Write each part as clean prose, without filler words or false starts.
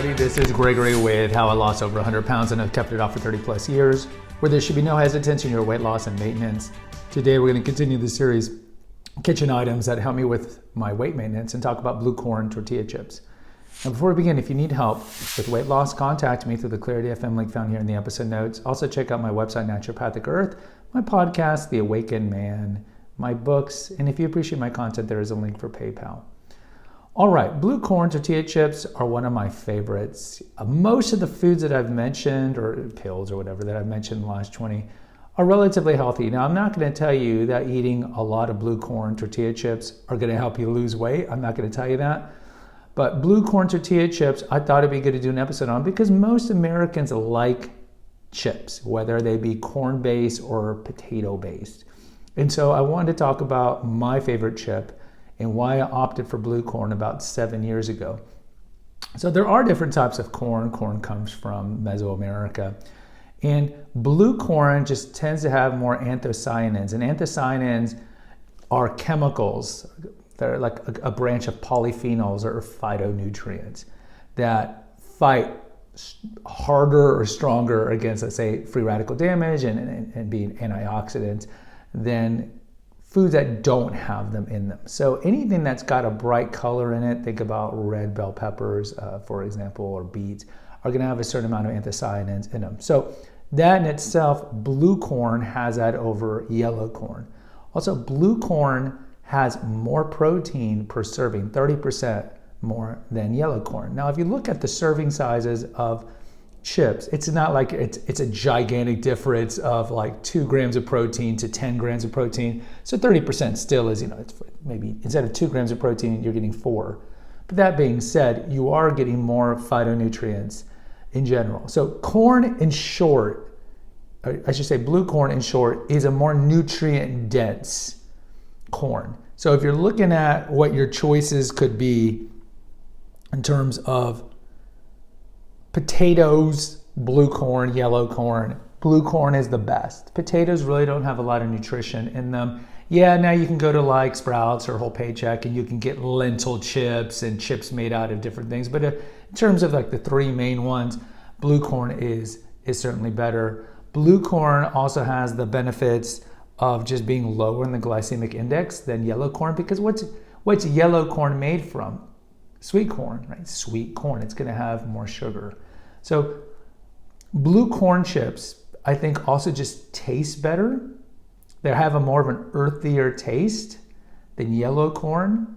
everybody. This is Gregory with How I Lost Over 100 Pounds and I've kept it off for 30 plus years, where there should be no hesitancy in your weight loss and maintenance. Today we're going to continue the series kitchen items that help me with my weight maintenance and talk about blue corn tortilla chips. Now before we begin, if you need help with weight loss, contact me through the Clarity FM link found here in the episode notes. Also check out my website, Naturopathic Earth, my podcast, The Awakened Man, my books, and if you appreciate my content, there is a link for PayPal. All right, blue corn tortilla chips are one of my favorites. Most of the foods that I've mentioned, or pills or whatever that I've mentioned in the last 20, are relatively healthy. Now, I'm not going to tell you that eating a lot of blue corn tortilla chips are going to help you lose weight. I'm not going to tell you that. But blue corn tortilla chips, I thought it'd be good to do an episode on because most Americans like chips, whether they be corn-based or potato-based. And so I wanted to talk about my favorite chip and why I opted for blue corn about 7 years ago. So there are different types of corn. Corn comes from Mesoamerica. And blue corn just tends to have more anthocyanins. And anthocyanins are chemicals. They're like a branch of polyphenols or phytonutrients that fight harder or stronger against, let's say, free radical damage and being antioxidants than foods that don't have them in them. So anything that's got a bright color in it, think about red bell peppers, for example, or beets, are going to have a certain amount of anthocyanins in them. So that in itself, blue corn has that over yellow corn. Also, blue corn has more protein per serving, 30% more than yellow corn. Now, if you look at the serving sizes of chips, it's not like it's a gigantic difference of like 2 grams of protein to 10 grams of protein. So 30% still is, it's maybe instead of 2 grams of protein, you're getting 4. But that being said, you are getting more phytonutrients in general. So corn, in short, I should say blue corn in short, is a more nutrient dense corn. So if you're looking at what your choices could be in terms of potatoes, blue corn, yellow corn, blue corn is the best. Potatoes really don't have a lot of nutrition in them. Yeah, now you can go to like Sprouts or Whole Paycheck and you can get lentil chips and chips made out of different things. But in terms of like the 3 main ones, blue corn is certainly better. Blue corn also has the benefits of just being lower in the glycemic index than yellow corn, because what's yellow corn made from? Sweet corn, right? Sweet corn. It's going to have more sugar. So blue corn chips, I think, also just taste better. They have a more of an earthier taste than yellow corn.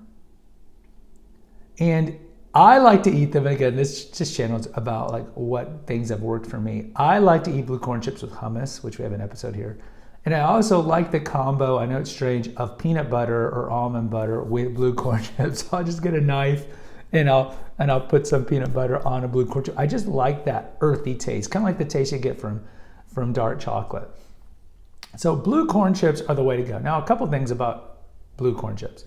And I like to eat them. Again, this channel is about like what things have worked for me. I like to eat blue corn chips with hummus, which we have an episode here. And I also like the combo, I know it's strange, of peanut butter or almond butter with blue corn chips. So I'll just get a knife and I'll put some peanut butter on a blue corn chip. I just like that earthy taste, kind of like the taste you get from dark chocolate. So blue corn chips are the way to go. Now, a couple things about blue corn chips.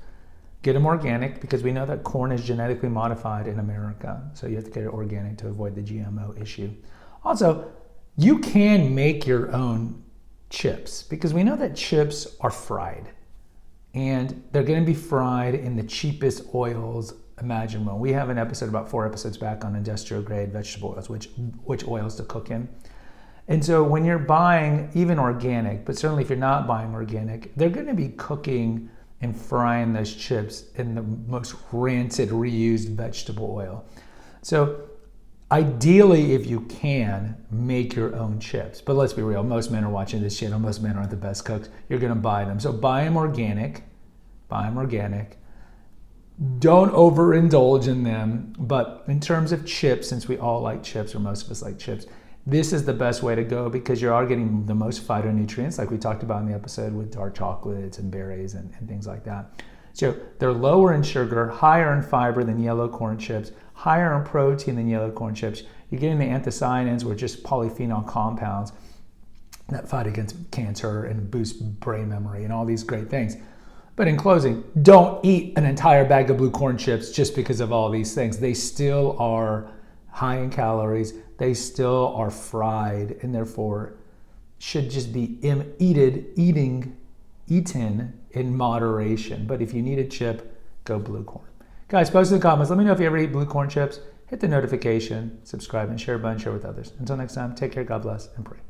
Get them organic, because we know that corn is genetically modified in America. So you have to get it organic to avoid the GMO issue. Also, you can make your own chips, because we know that chips are fried. And they're going to be fried in the cheapest oils imaginable. We have an episode about 4 episodes back on industrial grade vegetable oils, which oils to cook in. And so when you're buying even organic, but certainly if you're not buying organic, they're going to be cooking and frying those chips in the most rancid, reused vegetable oil. So ideally, if you can, make your own chips. But let's be real, most men are watching this channel, most men aren't the best cooks. You're going to buy them. So buy them organic. Don't overindulge in them. But in terms of chips, since we all like chips, or most of us like chips, this is the best way to go, because you are getting the most phytonutrients, like we talked about in the episode with dark chocolates and berries and things like that. So they're lower in sugar, higher in fiber than yellow corn chips, higher in protein than yellow corn chips. You're getting the anthocyanins, which are just polyphenol compounds that fight against cancer and boost brain memory and all these great things. But in closing, don't eat an entire bag of blue corn chips just because of all these things. They still are high in calories. They still are fried, and therefore should just be eaten in moderation. But if you need a chip, go blue corn. Guys, post in the comments. Let me know if you ever eat blue corn chips. hit the notification, subscribe, and share button, share with others. Until next time, take care, God bless, and pray.